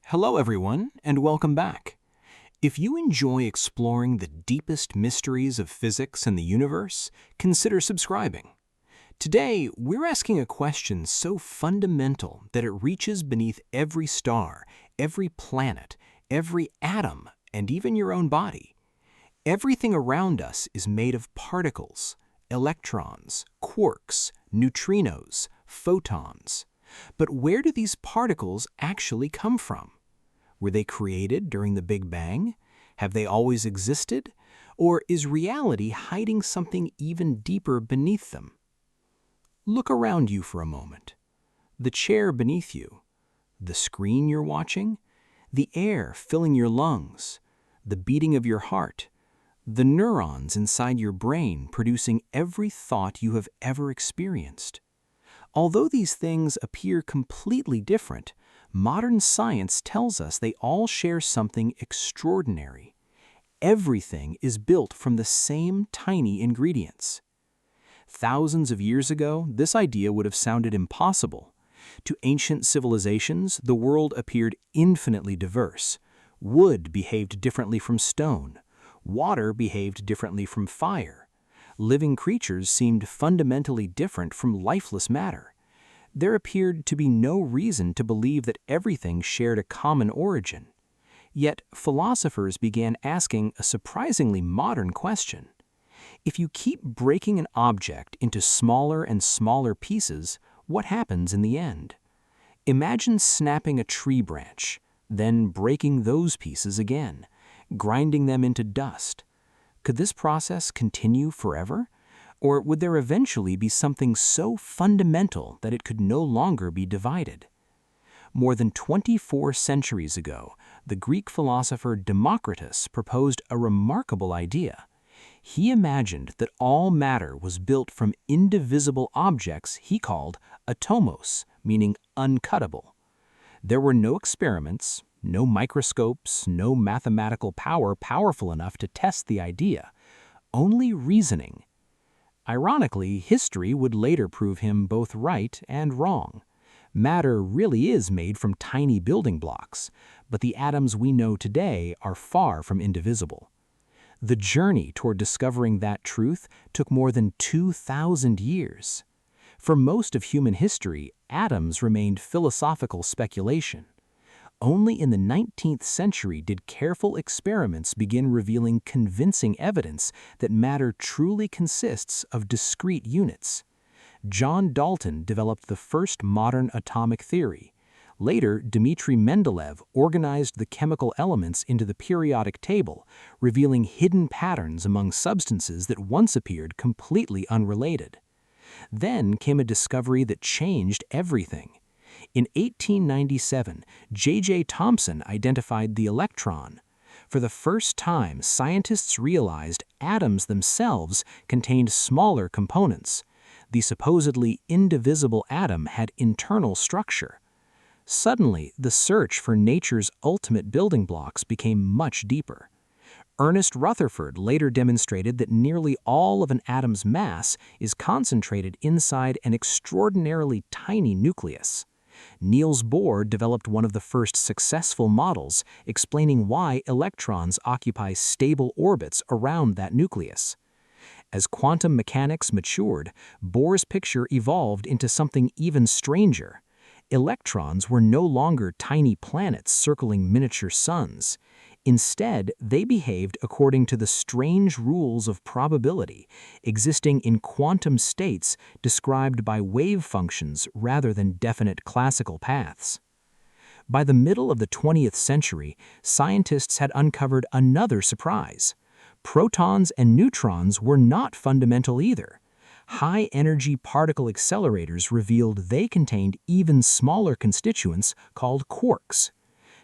Hello, everyone, and welcome back. If you enjoy exploring the deepest mysteries of physics and the universe, consider subscribing. Today, we're asking a question so fundamental that it reaches beneath every star, every planet, every atom, and even your own body. Everything around us is made of particles, electrons, quarks, neutrinos, photons. But where do these particles actually come from? Were they created during the Big Bang? Have they always existed? Or is reality hiding something even deeper beneath them? Look around you for a moment. The chair beneath you, the screen you're watching, the air filling your lungs, the beating of your heart, the neurons inside your brain producing every thought you have ever experienced. Although these things appear completely different, modern science tells us they all share something extraordinary. Everything is built from the same tiny ingredients. Thousands of years ago, this idea would have sounded impossible. To ancient civilizations, the world appeared infinitely diverse. Wood behaved differently from stone. Water behaved differently from fire. Living creatures seemed fundamentally different from lifeless matter. There appeared to be no reason to believe that everything shared a common origin. Yet philosophers began asking a surprisingly modern question. If you keep breaking an object into smaller and smaller pieces, what happens in the end? Imagine snapping a tree branch, then breaking those pieces again, grinding them into dust. Could this process continue forever? Or would there eventually be something so fundamental that it could no longer be divided? More than 24 centuries ago, the Greek philosopher Democritus proposed a remarkable idea. He imagined that all matter was built from indivisible objects he called atomos, meaning uncuttable. There were no experiments, no microscopes, no mathematical power powerful enough to test the idea, only reasoning. Ironically, history would later prove him both right and wrong. Matter really is made from tiny building blocks, but the atoms we know today are far from indivisible. The journey toward discovering that truth took more than 2,000 years. For most of human history, atoms remained philosophical speculation. Only in the 19th century did careful experiments begin revealing convincing evidence that matter truly consists of discrete units. John Dalton developed the first modern atomic theory. Later, Dmitri Mendeleev organized the chemical elements into the periodic table, revealing hidden patterns among substances that once appeared completely unrelated. Then came a discovery that changed everything. In 1897, J.J. Thomson identified the electron. For the first time, scientists realized atoms themselves contained smaller components. The supposedly indivisible atom had internal structure. Suddenly, the search for nature's ultimate building blocks became much deeper. Ernest Rutherford later demonstrated that nearly all of an atom's mass is concentrated inside an extraordinarily tiny nucleus. Niels Bohr developed one of the first successful models explaining why electrons occupy stable orbits around that nucleus. As quantum mechanics matured, Bohr's picture evolved into something even stranger. Electrons were no longer tiny planets circling miniature suns. Instead, they behaved according to the strange rules of probability, existing in quantum states described by wave functions rather than definite classical paths. By the middle of the 20th century, scientists had uncovered another surprise. Protons and neutrons were not fundamental either. High-energy particle accelerators revealed they contained even smaller constituents called quarks.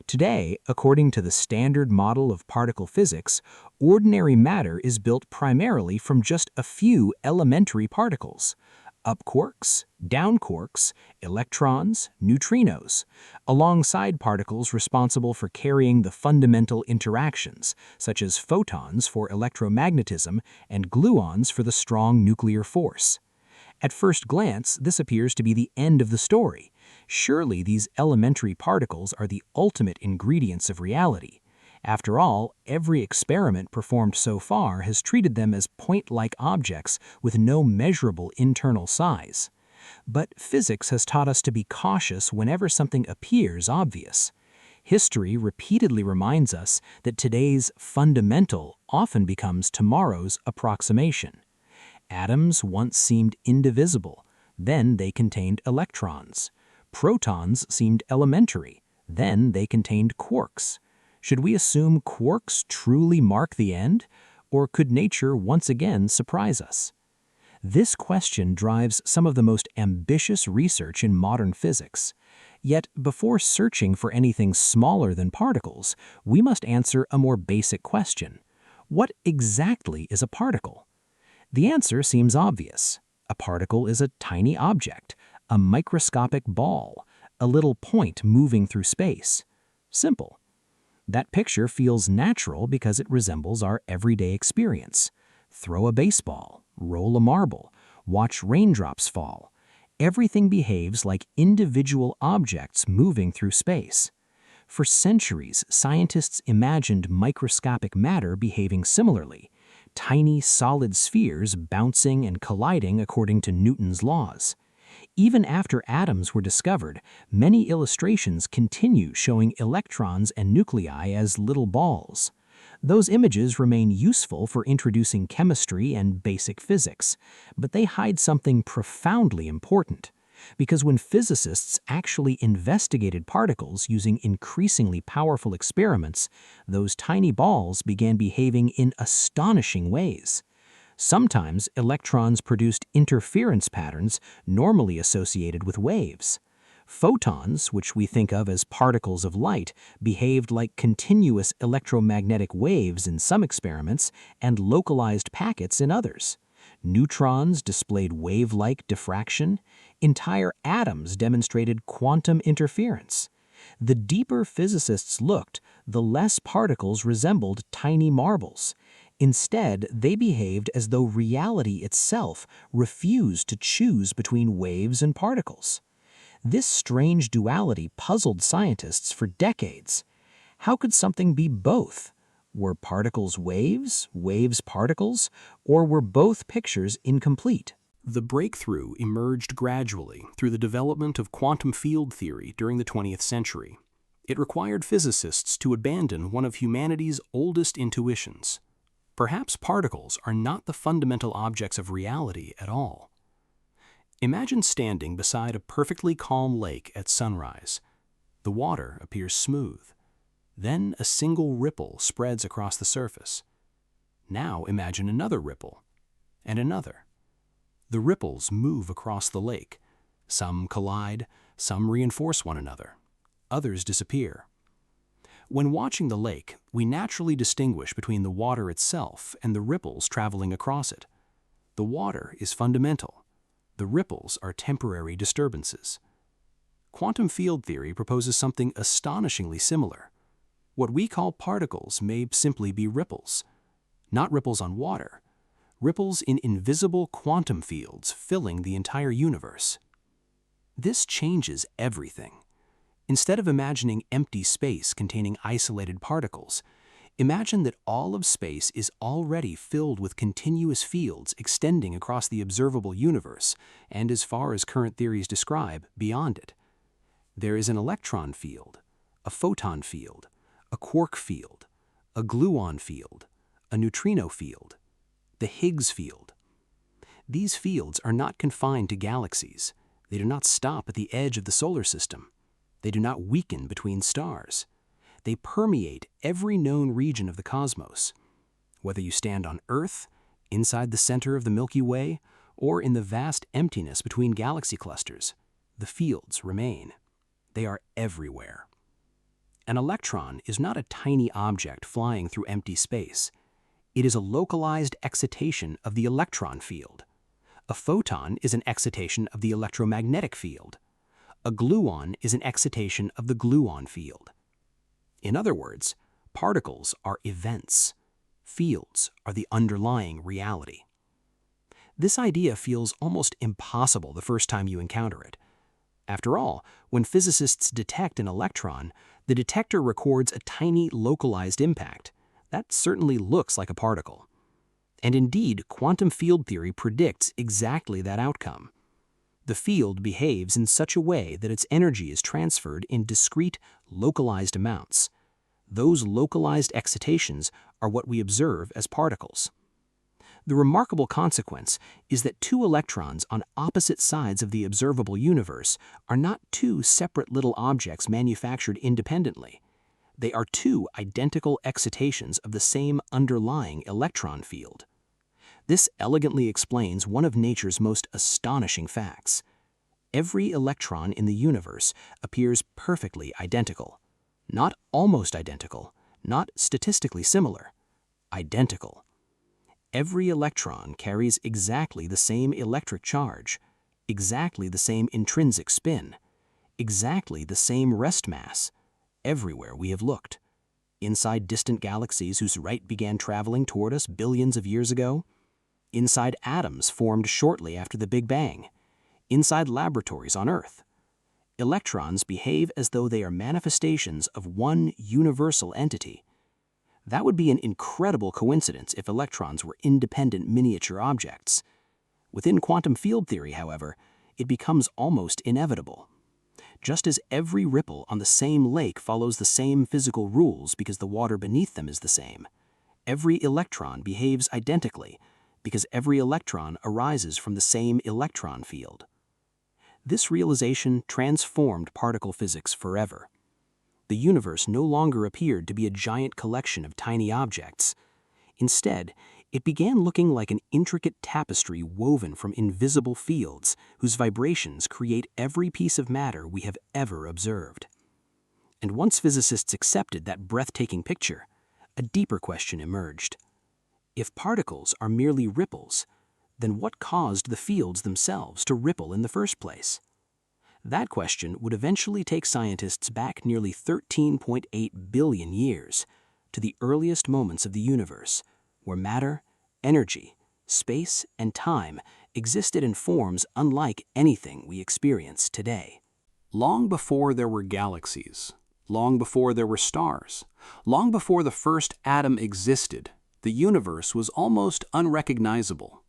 Today, according to the standard model of particle physics, ordinary matter is built primarily from just a few elementary particles: up quarks, down quarks, electrons, neutrinos, alongside particles responsible for carrying the fundamental interactions, such as photons for electromagnetism and gluons for the strong nuclear force. At first glance, this appears to be the end of the story. Surely these elementary particles are the ultimate ingredients of reality. After all, every experiment performed so far has treated them as point-like objects with no measurable internal size. But physics has taught us to be cautious whenever something appears obvious. History repeatedly reminds us that today's fundamental often becomes tomorrow's approximation. Atoms once seemed indivisible, then they contained electrons. Protons seemed elementary, then they contained quarks. Should we assume quarks truly mark the end, or could nature once again surprise us? This question drives some of the most ambitious research in modern physics. Yet, before searching for anything smaller than particles, we must answer a more basic question. What exactly is a particle? The answer seems obvious. A particle is a tiny object, a microscopic ball, a little point moving through space. Simple. That picture feels natural because it resembles our everyday experience. Throw a baseball, roll a marble, watch raindrops fall. Everything behaves like individual objects moving through space. For centuries, scientists imagined microscopic matter behaving similarly, tiny solid spheres bouncing and colliding according to Newton's laws. Even after atoms were discovered, many illustrations continue showing electrons and nuclei as little balls. Those images remain useful for introducing chemistry and basic physics, but they hide something profoundly important. Because when physicists actually investigated particles using increasingly powerful experiments, those tiny balls began behaving in astonishing ways. Sometimes electrons produced interference patterns normally associated with waves. Photons, which we think of as particles of light, behaved like continuous electromagnetic waves in some experiments and localized packets in others. Neutrons displayed wave-like diffraction. Entire atoms demonstrated quantum interference. The deeper physicists looked, the less particles resembled tiny marbles. Instead, they behaved as though reality itself refused to choose between waves and particles. This strange duality puzzled scientists for decades. How could something be both? Were particles waves, waves particles, or were both pictures incomplete? The breakthrough emerged gradually through the development of quantum field theory during the 20th century. It required physicists to abandon one of humanity's oldest intuitions. Perhaps particles are not the fundamental objects of reality at all. Imagine standing beside a perfectly calm lake at sunrise. The water appears smooth. Then a single ripple spreads across the surface. Now imagine another ripple, and another. The ripples move across the lake. Some collide, some reinforce one another. Others disappear. When watching the lake, we naturally distinguish between the water itself and the ripples traveling across it. The water is fundamental. The ripples are temporary disturbances. Quantum field theory proposes something astonishingly similar. What we call particles may simply be ripples. Not ripples on water, ripples in invisible quantum fields filling the entire universe. This changes everything. Instead of imagining empty space containing isolated particles, imagine that all of space is already filled with continuous fields extending across the observable universe and, as far as current theories describe, beyond it. There is an electron field, a photon field, a quark field, a gluon field, a neutrino field, the Higgs field. These fields are not confined to galaxies. They do not stop at the edge of the solar system. They do not weaken between stars. They permeate every known region of the cosmos. Whether you stand on Earth, inside the center of the Milky Way, or in the vast emptiness between galaxy clusters, the fields remain. They are everywhere. An electron is not a tiny object flying through empty space. It is a localized excitation of the electron field. A photon is an excitation of the electromagnetic field. A gluon is an excitation of the gluon field. In other words, particles are events. Fields are the underlying reality. This idea feels almost impossible the first time you encounter it. After all, when physicists detect an electron, the detector records a tiny localized impact. That certainly looks like a particle. And indeed, quantum field theory predicts exactly that outcome. The field behaves in such a way that its energy is transferred in discrete, localized amounts. Those localized excitations are what we observe as particles. The remarkable consequence is that two electrons on opposite sides of the observable universe are not two separate little objects manufactured independently. They are two identical excitations of the same underlying electron field. This elegantly explains one of nature's most astonishing facts. Every electron in the universe appears perfectly identical. Not almost identical, not statistically similar, identical. Every electron carries exactly the same electric charge, exactly the same intrinsic spin, exactly the same rest mass, everywhere we have looked. Inside distant galaxies whose light began traveling toward us billions of years ago, inside atoms formed shortly after the Big Bang, inside laboratories on Earth. Electrons behave as though they are manifestations of one universal entity. That would be an incredible coincidence if electrons were independent miniature objects. Within quantum field theory, however, it becomes almost inevitable. Just as every ripple on the same lake follows the same physical rules because the water beneath them is the same, every electron behaves identically because every electron arises from the same electron field. This realization transformed particle physics forever. The universe no longer appeared to be a giant collection of tiny objects. Instead, it began looking like an intricate tapestry woven from invisible fields whose vibrations create every piece of matter we have ever observed. And once physicists accepted that breathtaking picture, a deeper question emerged. If particles are merely ripples, then what caused the fields themselves to ripple in the first place? That question would eventually take scientists back nearly 13.8 billion years to the earliest moments of the universe, where matter, energy, space, and time existed in forms unlike anything we experience today. Long before there were galaxies, long before there were stars, long before the first atom existed, the universe was almost unrecognizable.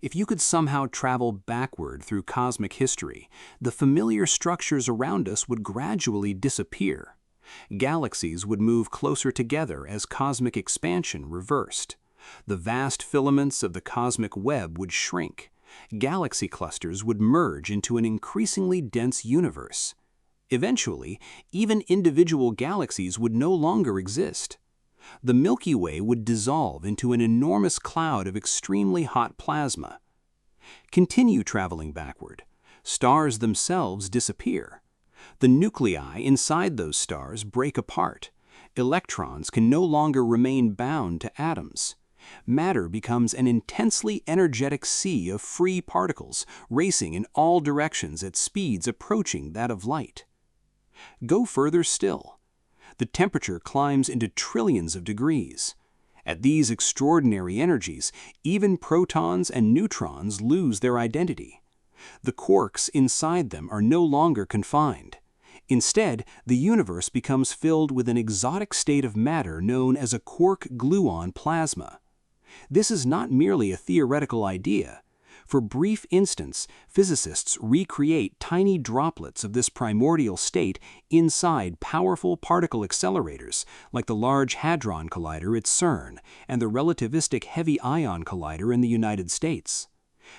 If you could somehow travel backward through cosmic history, the familiar structures around us would gradually disappear. Galaxies would move closer together as cosmic expansion reversed. The vast filaments of the cosmic web would shrink. Galaxy clusters would merge into an increasingly dense universe. Eventually, even individual galaxies would no longer exist. The Milky Way would dissolve into an enormous cloud of extremely hot plasma. Continue traveling backward. Stars themselves disappear. The nuclei inside those stars break apart. Electrons can no longer remain bound to atoms. Matter becomes an intensely energetic sea of free particles racing in all directions at speeds approaching that of light. Go further still. The temperature climbs into trillions of degrees. At these extraordinary energies, even protons and neutrons lose their identity. The quarks inside them are no longer confined. Instead, the universe becomes filled with an exotic state of matter known as a quark-gluon plasma. This is not merely a theoretical idea. For brief instants, physicists recreate tiny droplets of this primordial state inside powerful particle accelerators like the Large Hadron Collider at CERN and the Relativistic Heavy Ion Collider in the United States.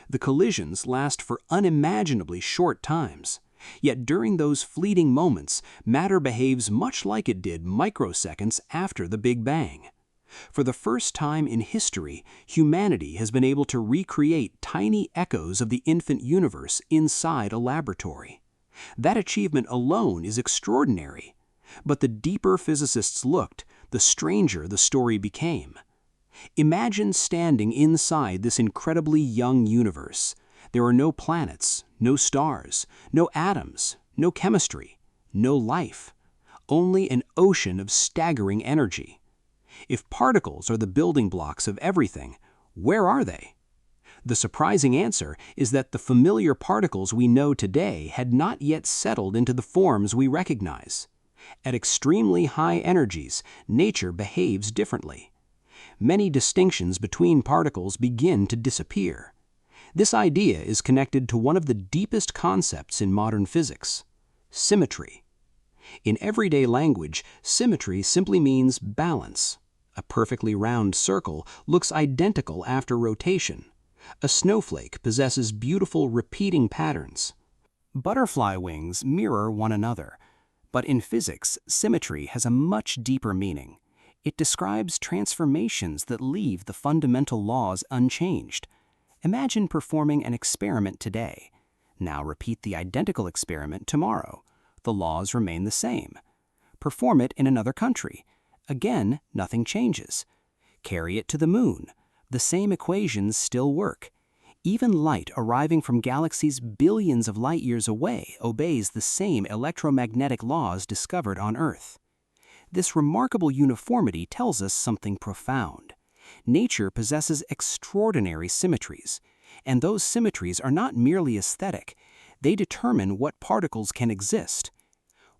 The collisions last for unimaginably short times. Yet during those fleeting moments, matter behaves much like it did microseconds after the Big Bang. For the first time in history, humanity has been able to recreate tiny echoes of the infant universe inside a laboratory. That achievement alone is extraordinary. But the deeper physicists looked, the stranger the story became. Imagine standing inside this incredibly young universe. There are no planets, no stars, no atoms, no chemistry, no life. Only an ocean of staggering energy. If particles are the building blocks of everything, where are they? The surprising answer is that the familiar particles we know today had not yet settled into the forms we recognize. At extremely high energies, nature behaves differently. Many distinctions between particles begin to disappear. This idea is connected to one of the deepest concepts in modern physics: symmetry. In everyday language, symmetry simply means balance. A perfectly round circle looks identical after rotation. A snowflake possesses beautiful repeating patterns. Butterfly wings mirror one another. But in physics, symmetry has a much deeper meaning. It describes transformations that leave the fundamental laws unchanged. Imagine performing an experiment today. Now repeat the identical experiment tomorrow. The laws remain the same. Perform it in another country. Again, nothing changes. Carry it to the moon. The same equations still work. Even light arriving from galaxies billions of light years away obeys the same electromagnetic laws discovered on Earth. This remarkable uniformity tells us something profound. Nature possesses extraordinary symmetries, and those symmetries are not merely aesthetic. They determine what particles can exist.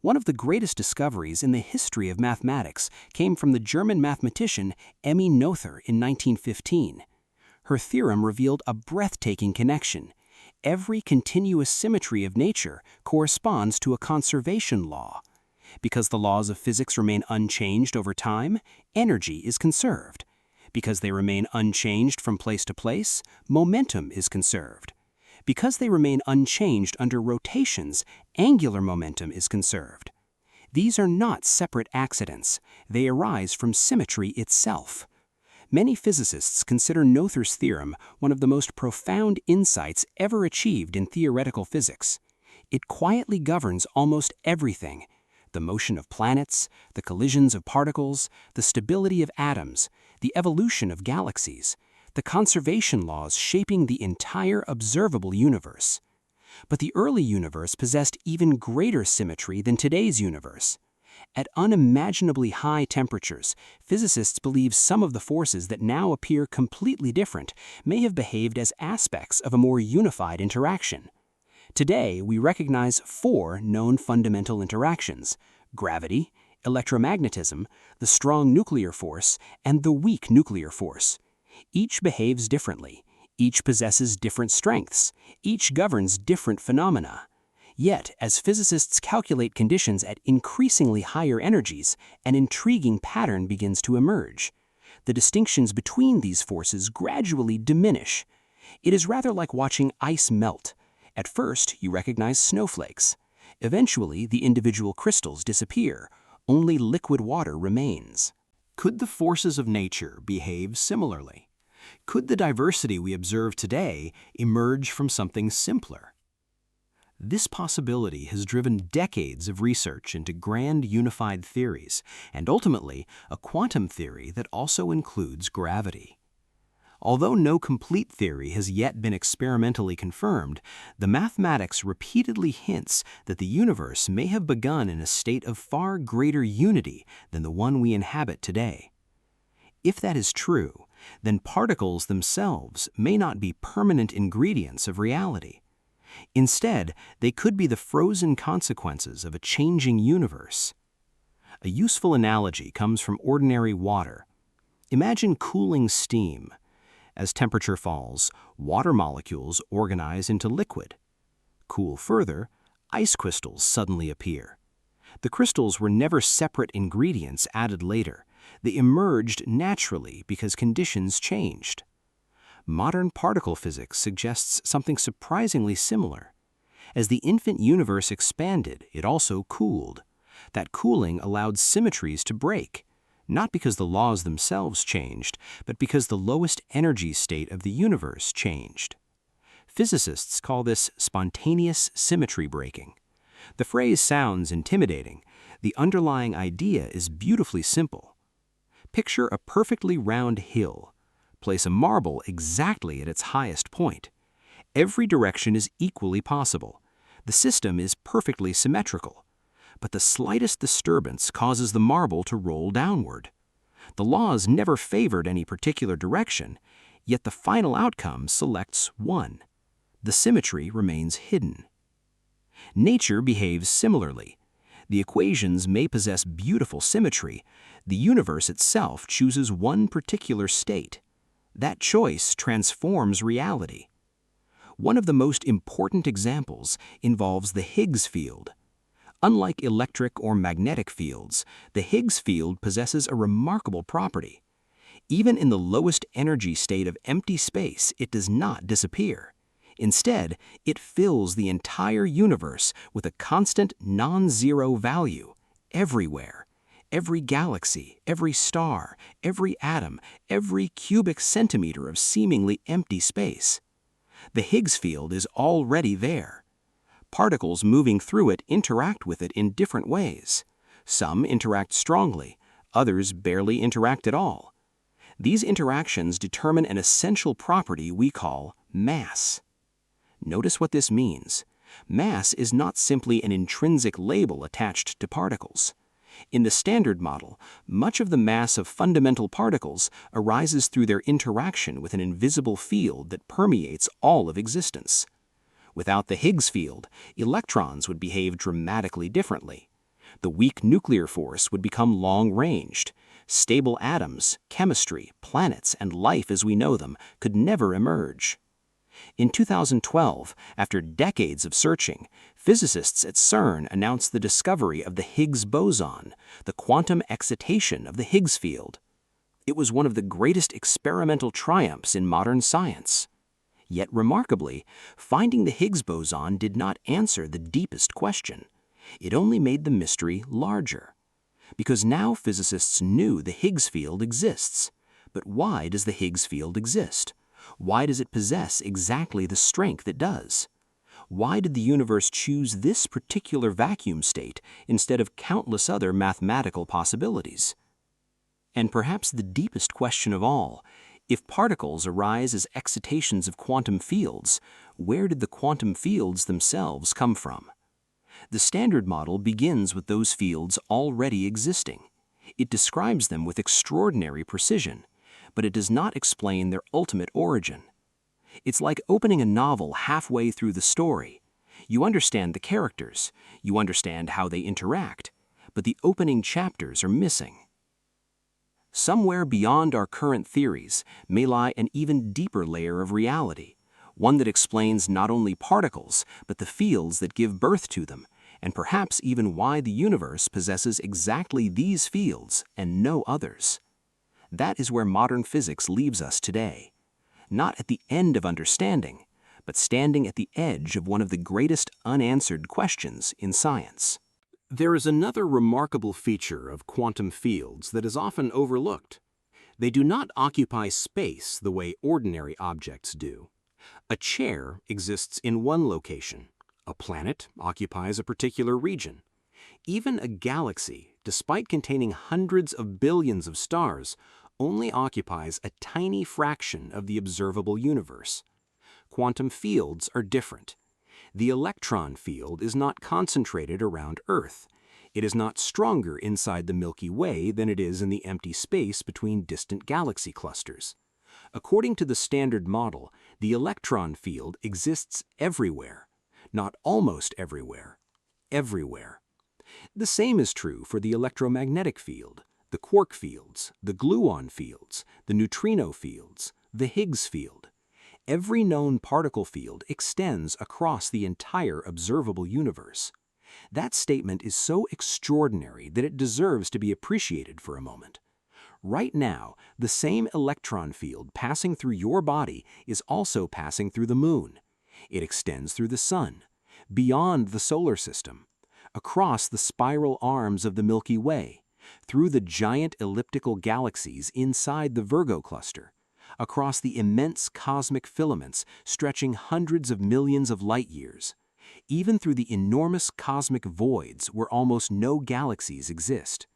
One of the greatest discoveries in the history of mathematics came from the German mathematician Emmy Noether in 1915. Her theorem revealed a breathtaking connection. Every continuous symmetry of nature corresponds to a conservation law. Because the laws of physics remain unchanged over time, energy is conserved. Because they remain unchanged from place to place, momentum is conserved. Because they remain unchanged under rotations, angular momentum is conserved. These are not separate accidents. They arise from symmetry itself. Many physicists consider Noether's theorem one of the most profound insights ever achieved in theoretical physics. It quietly governs almost everything: the motion of planets, the collisions of particles, the stability of atoms, the evolution of galaxies, the conservation laws shaping the entire observable universe. But the early universe possessed even greater symmetry than today's universe. At unimaginably high temperatures, physicists believe some of the forces that now appear completely different may have behaved as aspects of a more unified interaction. Today, we recognize 4 known fundamental interactions: gravity, electromagnetism, the strong nuclear force, and the weak nuclear force. Each behaves differently. Each possesses different strengths. Each governs different phenomena. Yet, as physicists calculate conditions at increasingly higher energies, an intriguing pattern begins to emerge. The distinctions between these forces gradually diminish. It is rather like watching ice melt. At first, you recognize snowflakes. Eventually, the individual crystals disappear. Only liquid water remains. Could the forces of nature behave similarly? Could the diversity we observe today emerge from something simpler? This possibility has driven decades of research into grand unified theories, and ultimately a quantum theory that also includes gravity. Although no complete theory has yet been experimentally confirmed, the mathematics repeatedly hints that the universe may have begun in a state of far greater unity than the one we inhabit today. If that is true, then particles themselves may not be permanent ingredients of reality. Instead, they could be the frozen consequences of a changing universe. A useful analogy comes from ordinary water. Imagine cooling steam. As temperature falls, water molecules organize into liquid. Cool further, ice crystals suddenly appear. The crystals were never separate ingredients added later. They emerged naturally because conditions changed. Modern particle physics suggests something surprisingly similar. As the infant universe expanded, it also cooled. That cooling allowed symmetries to break, not because the laws themselves changed, but because the lowest energy state of the universe changed. Physicists call this spontaneous symmetry breaking. The phrase sounds intimidating. The underlying idea is beautifully simple. Picture a perfectly round hill. Place a marble exactly at its highest point. Every direction is equally possible. The system is perfectly symmetrical. But the slightest disturbance causes the marble to roll downward. The laws never favored any particular direction. Yet the final outcome selects 1. The symmetry remains hidden. Nature behaves similarly. The equations may possess beautiful symmetry. The universe itself chooses one particular state. That choice transforms reality. One of the most important examples involves the Higgs field. Unlike electric or magnetic fields, the Higgs field possesses a remarkable property. Even in the lowest energy state of empty space, it does not disappear. Instead, it fills the entire universe with a constant non-zero value, everywhere. Every galaxy, every star, every atom, every cubic centimeter of seemingly empty space. The Higgs field is already there. Particles moving through it interact with it in different ways. Some interact strongly, others barely interact at all. These interactions determine an essential property we call mass. Notice what this means. Mass is not simply an intrinsic label attached to particles. In the Standard Model, much of the mass of fundamental particles arises through their interaction with an invisible field that permeates all of existence. Without the Higgs field, electrons would behave dramatically differently. The weak nuclear force would become long-ranged. Stable atoms, chemistry, planets, and life as we know them could never emerge. In 2012, after decades of searching, physicists at CERN announced the discovery of the Higgs boson, the quantum excitation of the Higgs field. It was one of the greatest experimental triumphs in modern science. Yet remarkably, finding the Higgs boson did not answer the deepest question. It only made the mystery larger. Because now physicists knew the Higgs field exists. But why does the Higgs field exist? Why does it possess exactly the strength it does? Why did the universe choose this particular vacuum state instead of countless other mathematical possibilities? And perhaps the deepest question of all, if particles arise as excitations of quantum fields, where did the quantum fields themselves come from? The Standard Model begins with those fields already existing. It describes them with extraordinary precision, but it does not explain their ultimate origin. It's like opening a novel halfway through the story. You understand the characters, you understand how they interact, but the opening chapters are missing. Somewhere beyond our current theories may lie an even deeper layer of reality, one that explains not only particles, but the fields that give birth to them, and perhaps even why the universe possesses exactly these fields and no others. That is where modern physics leaves us today. Not at the end of understanding, but standing at the edge of one of the greatest unanswered questions in science. There is another remarkable feature of quantum fields that is often overlooked. They do not occupy space the way ordinary objects do. A chair exists in one location. A planet occupies a particular region. Even a galaxy, despite containing hundreds of billions of stars, only occupies a tiny fraction of the observable universe. Quantum fields are different. The electron field is not concentrated around Earth. It is not stronger inside the Milky Way than it is in the empty space between distant galaxy clusters. According to the Standard Model, the electron field exists everywhere. Not almost everywhere. Everywhere. The same is true for the electromagnetic field, the quark fields, the gluon fields, the neutrino fields, the Higgs field. Every known particle field extends across the entire observable universe. That statement is so extraordinary that it deserves to be appreciated for a moment. Right now, the same electron field passing through your body is also passing through the moon. It extends through the sun, beyond the solar system, across the spiral arms of the Milky Way, through the giant elliptical galaxies inside the Virgo cluster, across the immense cosmic filaments stretching hundreds of millions of light years, even through the enormous cosmic voids where almost no galaxies exist.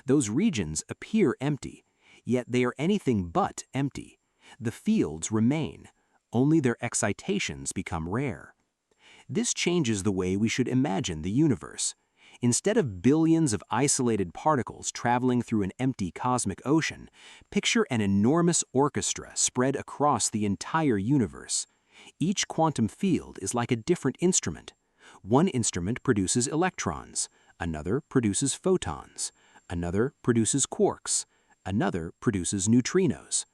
Those regions appear empty, yet they are anything but empty. The fields remain, only their excitations become rare. This changes the way we should imagine the universe. Instead of billions of isolated particles traveling through an empty cosmic ocean, picture an enormous orchestra spread across the entire universe. Each quantum field is like a different instrument. One instrument produces electrons, another produces photons, another produces quarks, another produces neutrinos.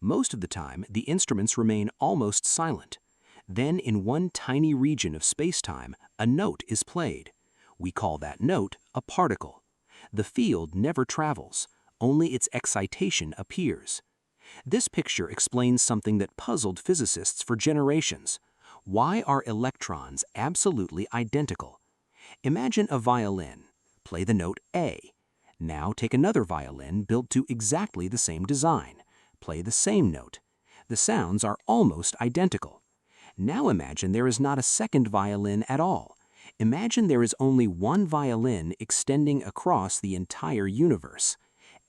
Most of the time, the instruments remain almost silent. Then, in one tiny region of space-time, a note is played. We call that note a particle. The field never travels, only its excitation appears. This picture explains something that puzzled physicists for generations. Why are electrons absolutely identical? Imagine a violin. Play the note A. Now take another violin built to exactly the same design. Play the same note. The sounds are almost identical. Now imagine there is not a second violin at all. Imagine there is only one violin extending across the entire universe.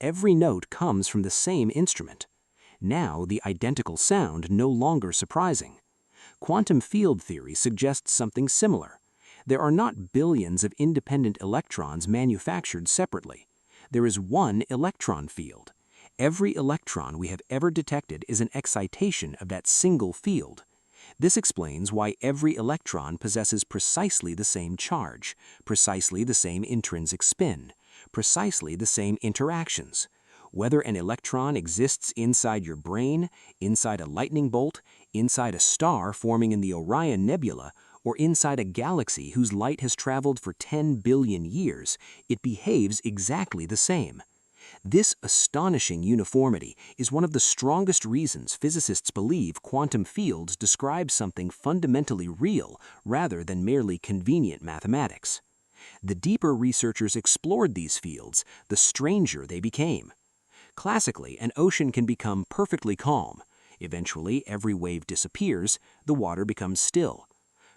Every note comes from the same instrument. Now the identical sound no longer surprising. Quantum field theory suggests something similar. There are not billions of independent electrons manufactured separately. There is one electron field. Every electron we have ever detected is an excitation of that single field. This explains why every electron possesses precisely the same charge, precisely the same intrinsic spin, precisely the same interactions. Whether an electron exists inside your brain, inside a lightning bolt, inside a star forming in the Orion Nebula, or inside a galaxy whose light has traveled for 10 billion years, it behaves exactly the same. This astonishing uniformity is one of the strongest reasons physicists believe quantum fields describe something fundamentally real rather than merely convenient mathematics. The deeper researchers explored these fields, the stranger they became. Classically, an ocean can become perfectly calm. Eventually, every wave disappears, the water becomes still.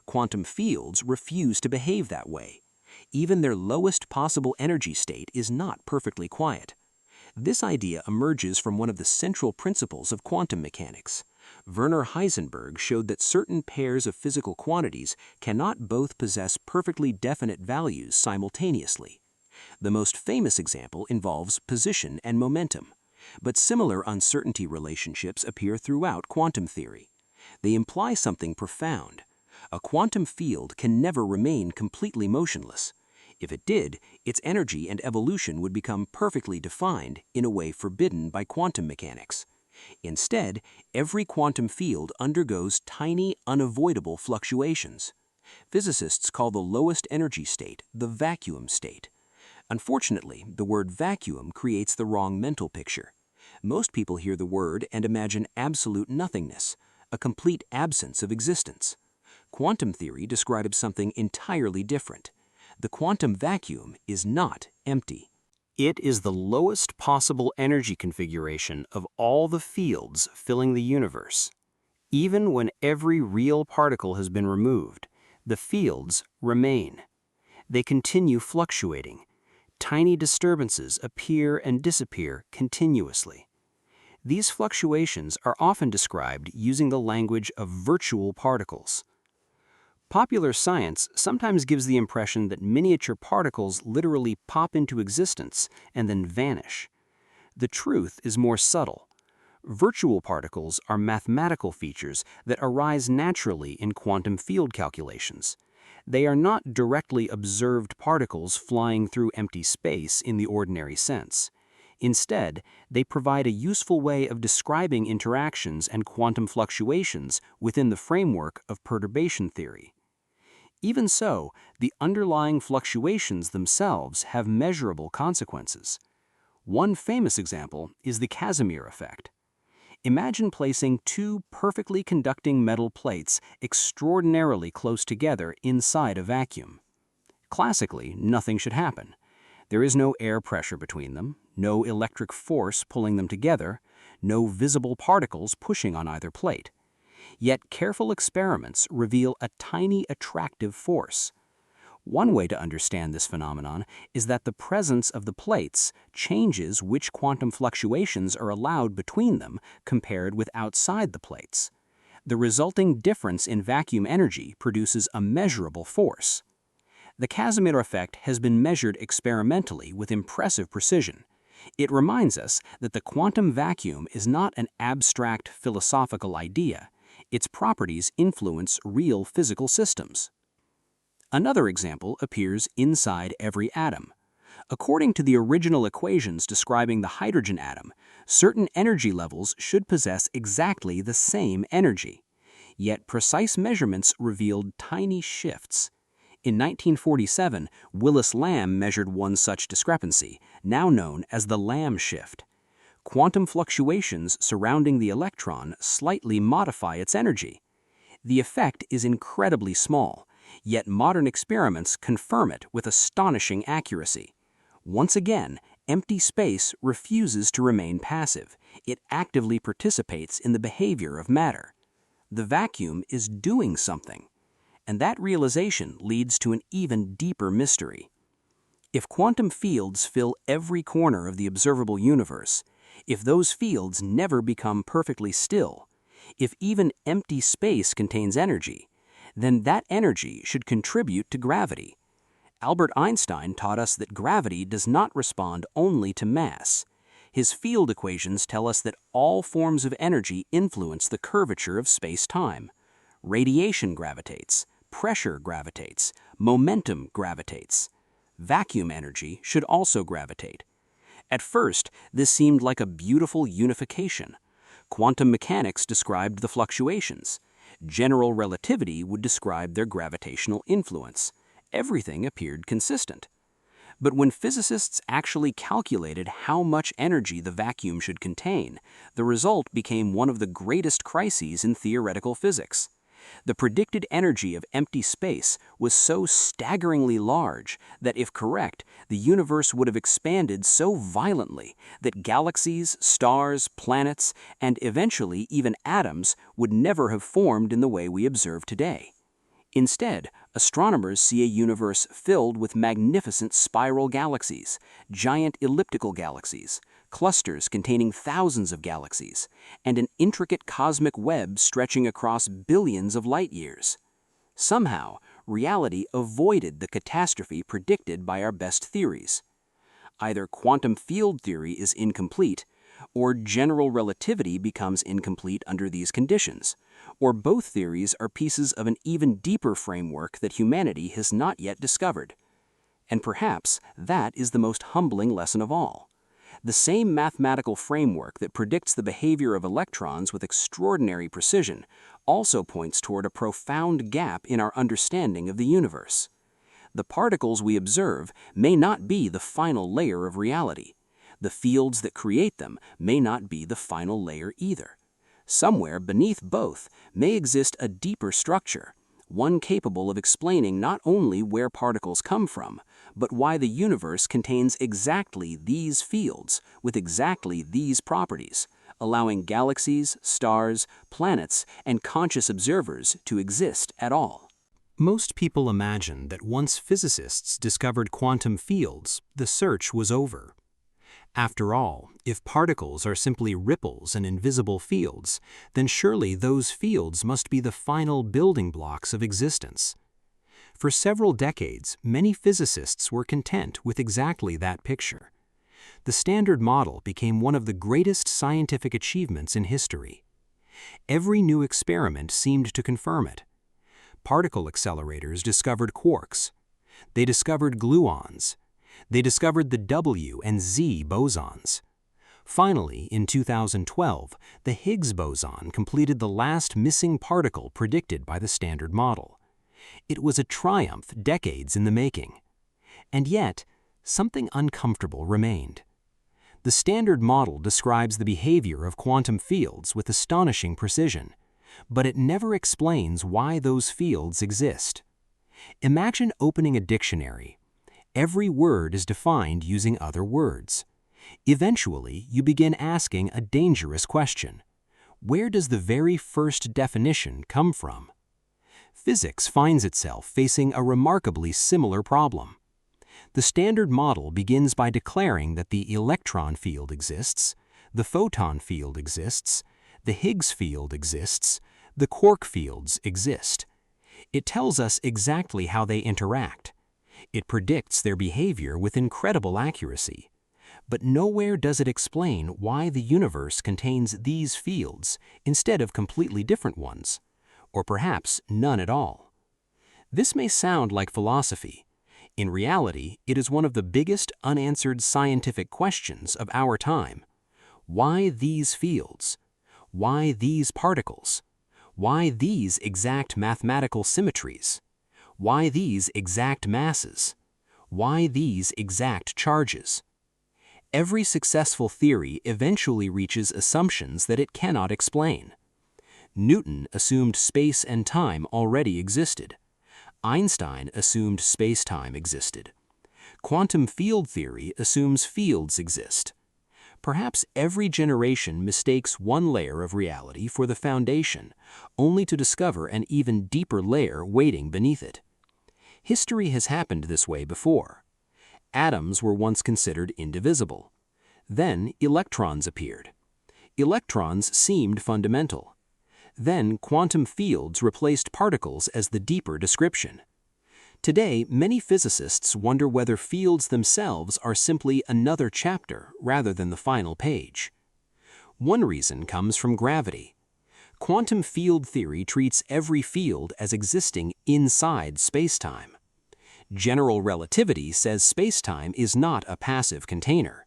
Quantum fields refuse to behave that way. Even their lowest possible energy state is not perfectly quiet. This idea emerges from one of the central principles of quantum mechanics. Werner Heisenberg showed that certain pairs of physical quantities cannot both possess perfectly definite values simultaneously. The most famous example involves position and momentum, but similar uncertainty relationships appear throughout quantum theory. They imply something profound. A quantum field can never remain completely motionless. If it did, its energy and evolution would become perfectly defined in a way forbidden by quantum mechanics. Instead, every quantum field undergoes tiny, unavoidable fluctuations. Physicists call the lowest energy state the vacuum state. Unfortunately, the word vacuum creates the wrong mental picture. Most people hear the word and imagine absolute nothingness, a complete absence of existence. Quantum theory describes something entirely different. The quantum vacuum is not empty. It is the lowest possible energy configuration of all the fields filling the universe. Even when every real particle has been removed, the fields remain. They continue fluctuating. Tiny disturbances appear and disappear continuously. These fluctuations are often described using the language of virtual particles. Popular science sometimes gives the impression that miniature particles literally pop into existence and then vanish. The truth is more subtle. Virtual particles are mathematical features that arise naturally in quantum field calculations. They are not directly observed particles flying through empty space in the ordinary sense. Instead, they provide a useful way of describing interactions and quantum fluctuations within the framework of perturbation theory. Even so, the underlying fluctuations themselves have measurable consequences. One famous example is the Casimir effect. Imagine placing two perfectly conducting metal plates extraordinarily close together inside a vacuum. Classically, nothing should happen. There is no air pressure between them, no electric force pulling them together, no visible particles pushing on either plate. Yet careful experiments reveal a tiny attractive force. One way to understand this phenomenon is that the presence of the plates changes which quantum fluctuations are allowed between them compared with outside the plates. The resulting difference in vacuum energy produces a measurable force. The Casimir effect has been measured experimentally with impressive precision. It reminds us that the quantum vacuum is not an abstract philosophical idea. Its properties influence real physical systems. Another example appears inside every atom. According to the original equations describing the hydrogen atom, certain energy levels should possess exactly the same energy. Yet precise measurements revealed tiny shifts. In 1947, Willis Lamb measured one such discrepancy, now known as the Lamb shift. Quantum fluctuations surrounding the electron slightly modify its energy. The effect is incredibly small, yet modern experiments confirm it with astonishing accuracy. Once again, empty space refuses to remain passive. It actively participates in the behavior of matter. The vacuum is doing something. And that realization leads to an even deeper mystery. If quantum fields fill every corner of the observable universe, if those fields never become perfectly still, if even empty space contains energy, then that energy should contribute to gravity. Albert Einstein taught us that gravity does not respond only to mass. His field equations tell us that all forms of energy influence the curvature of space-time. Radiation gravitates, pressure gravitates, momentum gravitates. Vacuum energy should also gravitate. At first, this seemed like a beautiful unification. Quantum mechanics described the fluctuations. General relativity would describe their gravitational influence. Everything appeared consistent. But when physicists actually calculated how much energy the vacuum should contain, the result became one of the greatest crises in theoretical physics. The predicted energy of empty space was so staggeringly large that, if correct, the universe would have expanded so violently that galaxies, stars, planets, and eventually even atoms would never have formed in the way we observe today. Instead, astronomers see a universe filled with magnificent spiral galaxies, giant elliptical galaxies, clusters containing thousands of galaxies, and an intricate cosmic web stretching across billions of light years. Somehow, reality avoided the catastrophe predicted by our best theories. Either quantum field theory is incomplete, or general relativity becomes incomplete under these conditions, or both theories are pieces of an even deeper framework that humanity has not yet discovered. And perhaps that is the most humbling lesson of all. The same mathematical framework that predicts the behavior of electrons with extraordinary precision also points toward a profound gap in our understanding of the universe. The particles we observe may not be the final layer of reality. The fields that create them may not be the final layer either. Somewhere beneath both may exist a deeper structure, one capable of explaining not only where particles come from, but why the universe contains exactly these fields with exactly these properties, allowing galaxies, stars, planets, and conscious observers to exist at all. Most people imagine that once physicists discovered quantum fields, the search was over. After all, if particles are simply ripples in invisible fields, then surely those fields must be the final building blocks of existence. For several decades, many physicists were content with exactly that picture. The Standard Model became one of the greatest scientific achievements in history. Every new experiment seemed to confirm it. Particle accelerators discovered quarks. They discovered gluons. They discovered the W and Z bosons. Finally, in 2012, the Higgs boson completed the last missing particle predicted by the Standard Model. It was a triumph decades in the making. And yet, something uncomfortable remained. The Standard Model describes the behavior of quantum fields with astonishing precision, but it never explains why those fields exist. Imagine opening a dictionary. Every word is defined using other words. Eventually, you begin asking a dangerous question. Where does the very first definition come from? Physics finds itself facing a remarkably similar problem. The Standard Model begins by declaring that the electron field exists, the photon field exists, the Higgs field exists, the quark fields exist. It tells us exactly how they interact. It predicts their behavior with incredible accuracy. But nowhere does it explain why the universe contains these fields instead of completely different ones, or perhaps none at all. This may sound like philosophy. In reality, it is one of the biggest unanswered scientific questions of our time. Why these fields? Why these particles? Why these exact mathematical symmetries? Why these exact masses? Why these exact charges? Every successful theory eventually reaches assumptions that it cannot explain. Newton assumed space and time already existed. Einstein assumed space-time existed. Quantum field theory assumes fields exist. Perhaps every generation mistakes one layer of reality for the foundation, only to discover an even deeper layer waiting beneath it. History has happened this way before. Atoms were once considered indivisible. Then electrons appeared. Electrons seemed fundamental. Then quantum fields replaced particles as the deeper description. Today, many physicists wonder whether fields themselves are simply another chapter rather than the final page. One reason comes from gravity. Quantum field theory treats every field as existing inside spacetime. General relativity says spacetime is not a passive container.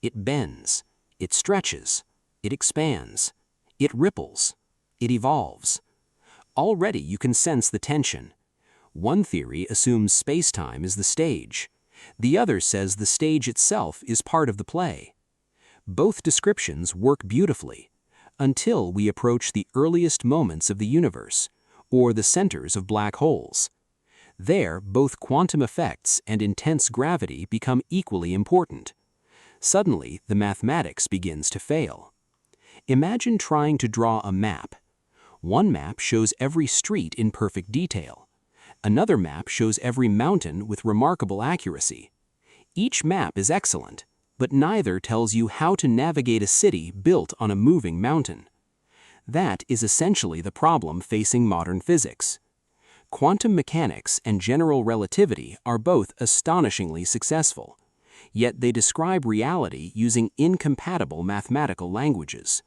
It bends, it stretches, it expands, it ripples, it evolves. Already you can sense the tension. One theory assumes spacetime is the stage. The other says the stage itself is part of the play. Both descriptions work beautifully, until we approach the earliest moments of the universe, or the centers of black holes. There, both quantum effects and intense gravity become equally important. Suddenly, the mathematics begins to fail. Imagine trying to draw a map. One map shows every street in perfect detail. Another map shows every mountain with remarkable accuracy. Each map is excellent, but neither tells you how to navigate a city built on a moving mountain. That is essentially the problem facing modern physics. Quantum mechanics and general relativity are both astonishingly successful, yet they describe reality using incompatible mathematical languages.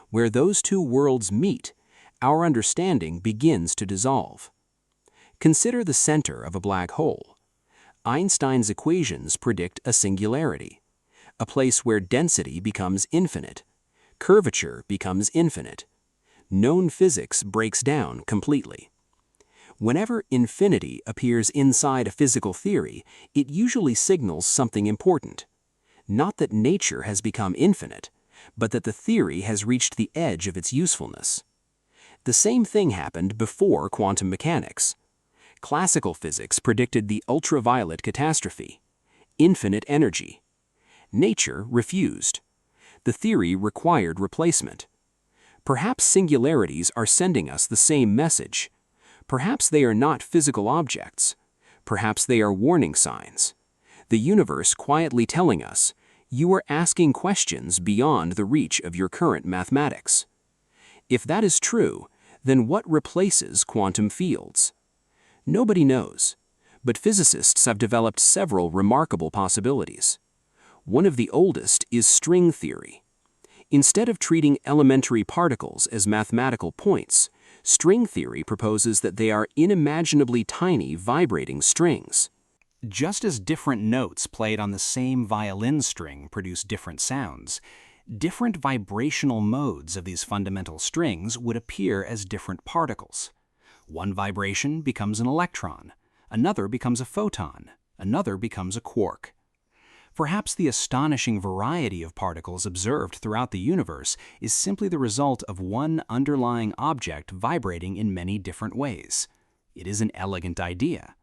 Where those two worlds meet, our understanding begins to dissolve. Consider the center of a black hole. Einstein's equations predict a singularity, a place where density becomes infinite, curvature becomes infinite. Known physics breaks down completely. Whenever infinity appears inside a physical theory, it usually signals something important. Not that nature has become infinite, but that the theory has reached the edge of its usefulness. The same thing happened before quantum mechanics. Classical physics predicted the ultraviolet catastrophe, infinite energy. Nature refused. The theory required replacement. Perhaps singularities are sending us the same message. Perhaps they are not physical objects. Perhaps they are warning signs. The universe quietly telling us, you are asking questions beyond the reach of your current mathematics. If that is true, then what replaces quantum fields? Nobody knows, but physicists have developed several remarkable possibilities. One of the oldest is string theory. Instead of treating elementary particles as mathematical points, string theory proposes that they are unimaginably tiny vibrating strings. Just as different notes played on the same violin string produce different sounds, different vibrational modes of these fundamental strings would appear as different particles. One vibration becomes an electron, another becomes a photon, another becomes a quark. Perhaps the astonishing variety of particles observed throughout the universe is simply the result of one underlying object vibrating in many different ways. It is an elegant idea.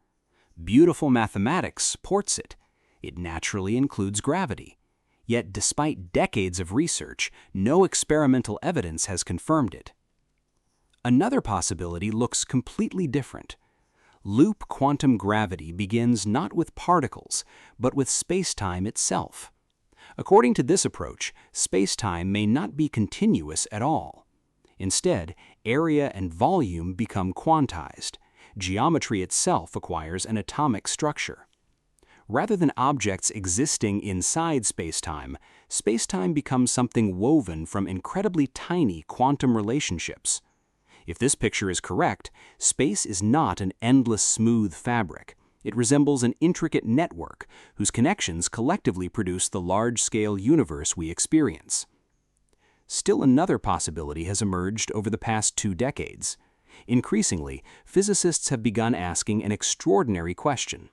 Beautiful mathematics supports it. It naturally includes gravity. Yet despite decades of research, no experimental evidence has confirmed it. Another possibility looks completely different. Loop quantum gravity begins not with particles, but with spacetime itself. According to this approach, spacetime may not be continuous at all. Instead, area and volume become quantized, Geometry itself acquires an atomic structure. Rather than objects existing inside spacetime, spacetime becomes something woven from incredibly tiny quantum relationships. If this picture is correct, space is not an endless smooth fabric. It resembles an intricate network whose connections collectively produce the large-scale universe we experience. Still another possibility has emerged over the past 2 decades. Increasingly, physicists have begun asking an extraordinary question.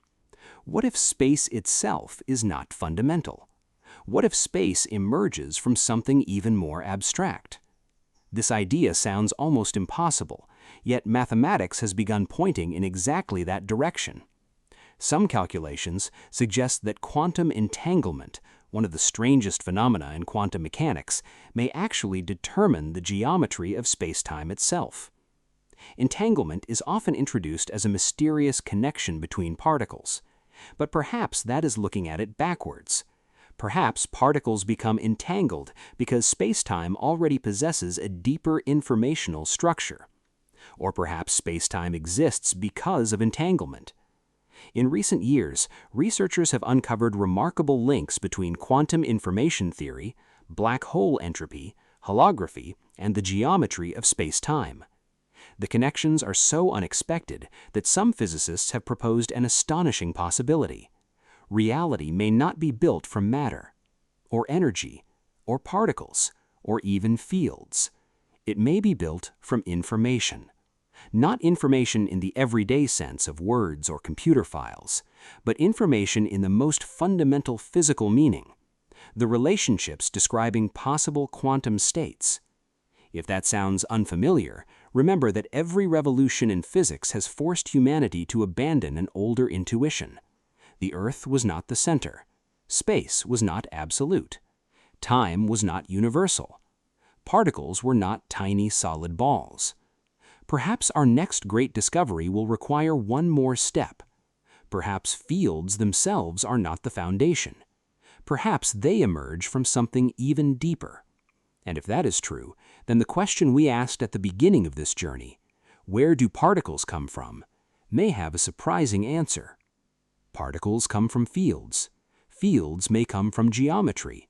What if space itself is not fundamental? What if space emerges from something even more abstract? This idea sounds almost impossible, yet mathematics has begun pointing in exactly that direction. Some calculations suggest that quantum entanglement, one of the strangest phenomena in quantum mechanics, may actually determine the geometry of spacetime itself. Entanglement is often introduced as a mysterious connection between particles, but perhaps that is looking at it backwards. Perhaps particles become entangled because spacetime already possesses a deeper informational structure. Or perhaps spacetime exists because of entanglement. In recent years, researchers have uncovered remarkable links between quantum information theory, black hole entropy, holography, and the geometry of spacetime. The connections are so unexpected that some physicists have proposed an astonishing possibility. Reality may not be built from matter, or energy, or particles, or even fields. It may be built from information. Not information in the everyday sense of words or computer files, but information in the most fundamental physical meaning, the relationships describing possible quantum states. If that sounds unfamiliar, remember that every revolution in physics has forced humanity to abandon an older intuition. The Earth was not the center. Space was not absolute. Time was not universal. Particles were not tiny solid balls. Perhaps our next great discovery will require one more step. Perhaps fields themselves are not the foundation. Perhaps they emerge from something even deeper. And if that is true, then the question we asked at the beginning of this journey, where do particles come from, may have a surprising answer. Particles come from fields. Fields may come from geometry.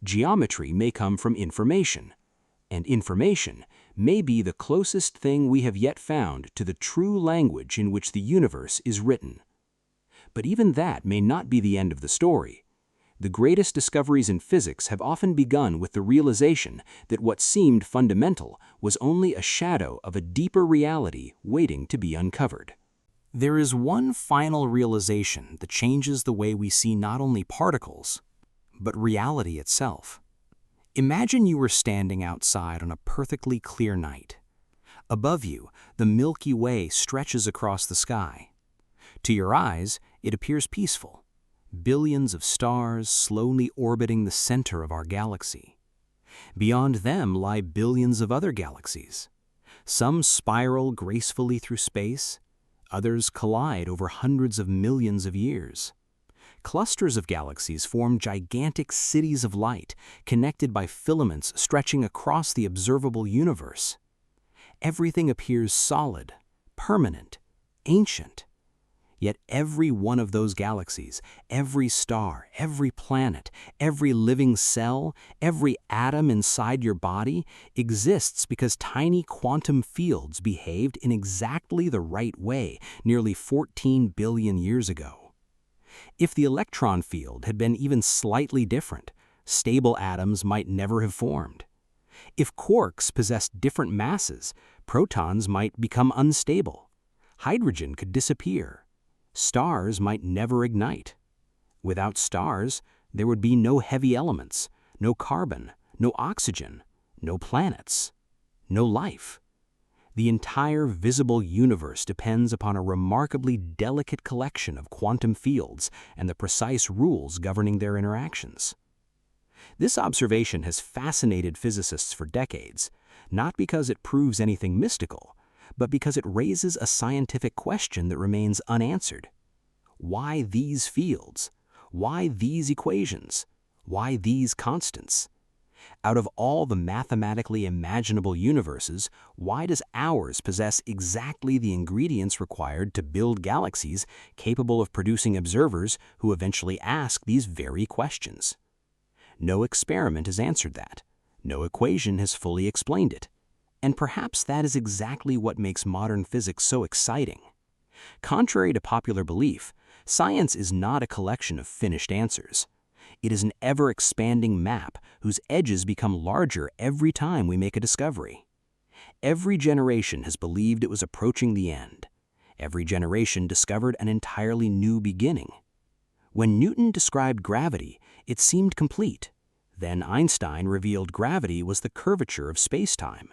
Geometry may come from information. And information may be the closest thing we have yet found to the true language in which the universe is written. But even that may not be the end of the story. The greatest discoveries in physics have often begun with the realization that what seemed fundamental was only a shadow of a deeper reality waiting to be uncovered. There is one final realization that changes the way we see not only particles, but reality itself. Imagine you were standing outside on a perfectly clear night. Above you, the Milky Way stretches across the sky. To your eyes, it appears peaceful. Billions of stars slowly orbiting the center of our galaxy. Beyond them lie billions of other galaxies. Some spiral gracefully through space, others collide over hundreds of millions of years. Clusters of galaxies form gigantic cities of light, connected by filaments stretching across the observable universe. Everything appears solid, permanent, ancient. Yet every one of those galaxies, every star, every planet, every living cell, every atom inside your body exists because tiny quantum fields behaved in exactly the right way nearly 14 billion years ago. If the electron field had been even slightly different, stable atoms might never have formed. If quarks possessed different masses, protons might become unstable. Hydrogen could disappear. Stars might never ignite. Without stars, there would be no heavy elements, no carbon, no oxygen, no planets, no life. The entire visible universe depends upon a remarkably delicate collection of quantum fields and the precise rules governing their interactions. This observation has fascinated physicists for decades, not because it proves anything mystical, but because it raises a scientific question that remains unanswered. Why these fields? Why these equations? Why these constants? Out of all the mathematically imaginable universes, why does ours possess exactly the ingredients required to build galaxies capable of producing observers who eventually ask these very questions? No experiment has answered that. No equation has fully explained it. And perhaps that is exactly what makes modern physics so exciting. Contrary to popular belief, science is not a collection of finished answers. It is an ever-expanding map whose edges become larger every time we make a discovery. Every generation has believed it was approaching the end. Every generation discovered an entirely new beginning. When Newton described gravity, it seemed complete. Then Einstein revealed gravity was the curvature of space-time.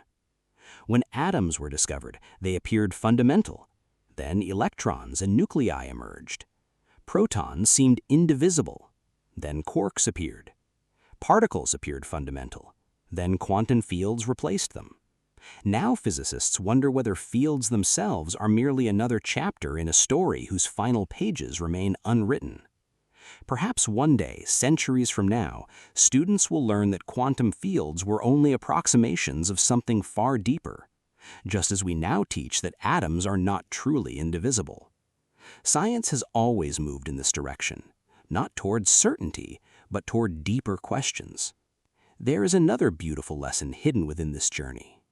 When atoms were discovered, they appeared fundamental. Then electrons and nuclei emerged. Protons seemed indivisible. Then quarks appeared. Particles appeared fundamental. Then quantum fields replaced them. Now physicists wonder whether fields themselves are merely another chapter in a story whose final pages remain unwritten. Perhaps one day, centuries from now, students will learn that quantum fields were only approximations of something far deeper, just as we now teach that atoms are not truly indivisible. Science has always moved in this direction, not toward certainty, but toward deeper questions. There is another beautiful lesson hidden within this journey.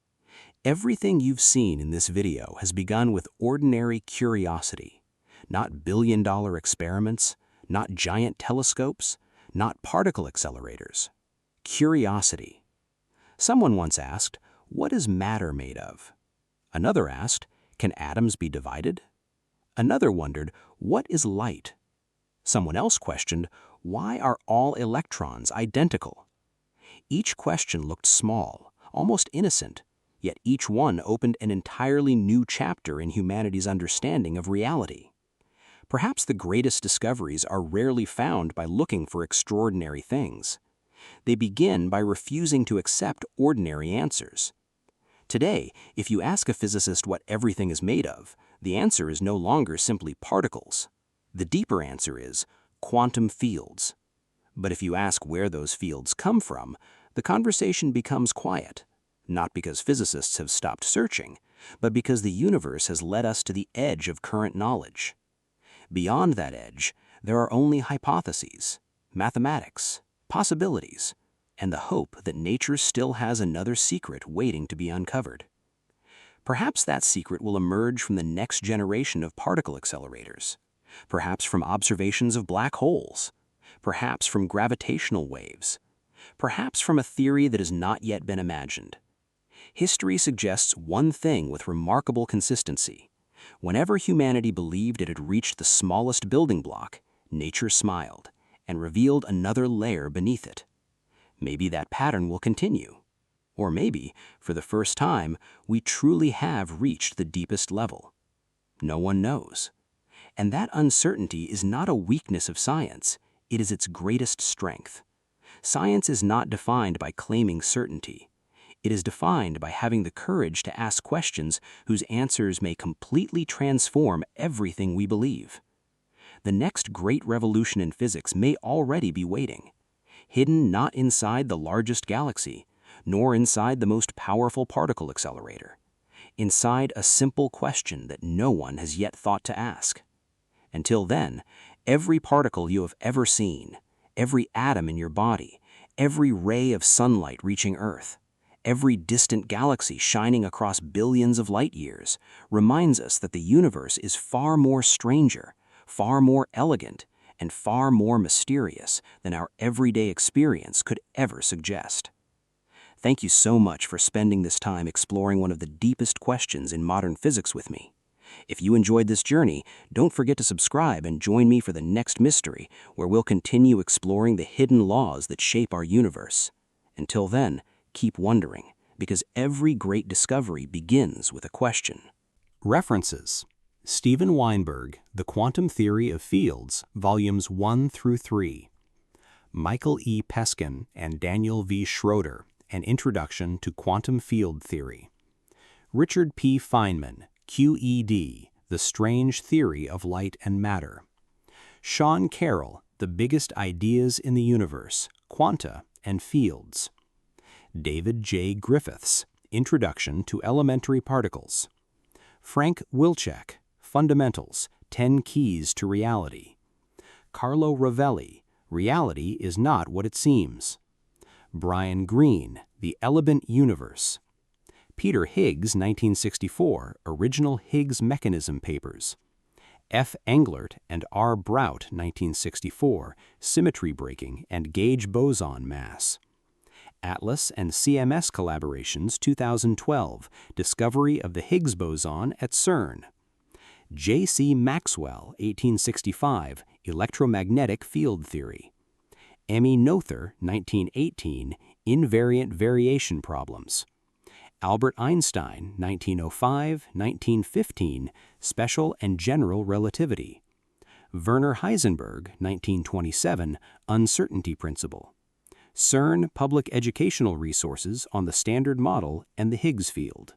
Everything you've seen in this video has begun with ordinary curiosity, not billion-dollar experiments, not giant telescopes, not particle accelerators. Curiosity. Someone once asked, "What is matter made of?" Another asked, "Can atoms be divided?" Another wondered, "What is light?" Someone else questioned, "Why are all electrons identical?" Each question looked small, almost innocent, yet each one opened an entirely new chapter in humanity's understanding of reality. Perhaps the greatest discoveries are rarely found by looking for extraordinary things. They begin by refusing to accept ordinary answers. Today, if you ask a physicist what everything is made of, the answer is no longer simply particles. The deeper answer is quantum fields. But if you ask where those fields come from, the conversation becomes quiet, not because physicists have stopped searching, but because the universe has led us to the edge of current knowledge. Beyond that edge, there are only hypotheses, mathematics, possibilities, and the hope that nature still has another secret waiting to be uncovered. Perhaps that secret will emerge from the next generation of particle accelerators, perhaps from observations of black holes, perhaps from gravitational waves, perhaps from a theory that has not yet been imagined. History suggests one thing with remarkable consistency. Whenever humanity believed it had reached the smallest building block, nature smiled and revealed another layer beneath it. Maybe that pattern will continue. Or maybe, for the first time, we truly have reached the deepest level. No one knows. And that uncertainty is not a weakness of science, it is its greatest strength. Science is not defined by claiming certainty. It is defined by having the courage to ask questions whose answers may completely transform everything we believe. The next great revolution in physics may already be waiting, hidden not inside the largest galaxy, nor inside the most powerful particle accelerator, inside a simple question that no one has yet thought to ask. Until then, every particle you have ever seen, every atom in your body, every ray of sunlight reaching Earth, every distant galaxy shining across billions of light years reminds us that the universe is far more stranger, far more elegant, and far more mysterious than our everyday experience could ever suggest. Thank you so much for spending this time exploring one of the deepest questions in modern physics with me. If you enjoyed this journey, don't forget to subscribe and join me for the next mystery, where we'll continue exploring the hidden laws that shape our universe. Until then, keep wondering, because every great discovery begins with a question. References: Steven Weinberg, The Quantum Theory of Fields, Volumes 1 through 3. Michael E. Peskin and Daniel V. Schroeder, An Introduction to Quantum Field Theory. Richard P. Feynman, QED, The Strange Theory of Light and Matter. Sean Carroll, The Biggest Ideas in the Universe, Quanta and Fields. David J. Griffiths, Introduction to Elementary Particles. Frank Wilczek, Fundamentals, 10 Keys to Reality. Carlo Rovelli, Reality is Not What It Seems. Brian Greene, The Elebant Universe. Peter Higgs, 1964, Original Higgs Mechanism Papers. F. Englert and R. Brout, 1964, Symmetry Breaking and Gauge Boson Mass. Atlas and CMS Collaborations, 2012, Discovery of the Higgs Boson at CERN. J. C. Maxwell, 1865, Electromagnetic Field Theory. Emmy Noether, 1918, Invariant Variation Problems. Albert Einstein, 1905-1915, Special and General Relativity. Werner Heisenberg, 1927, Uncertainty Principle. CERN Public Educational Resources on the Standard Model and the Higgs Field.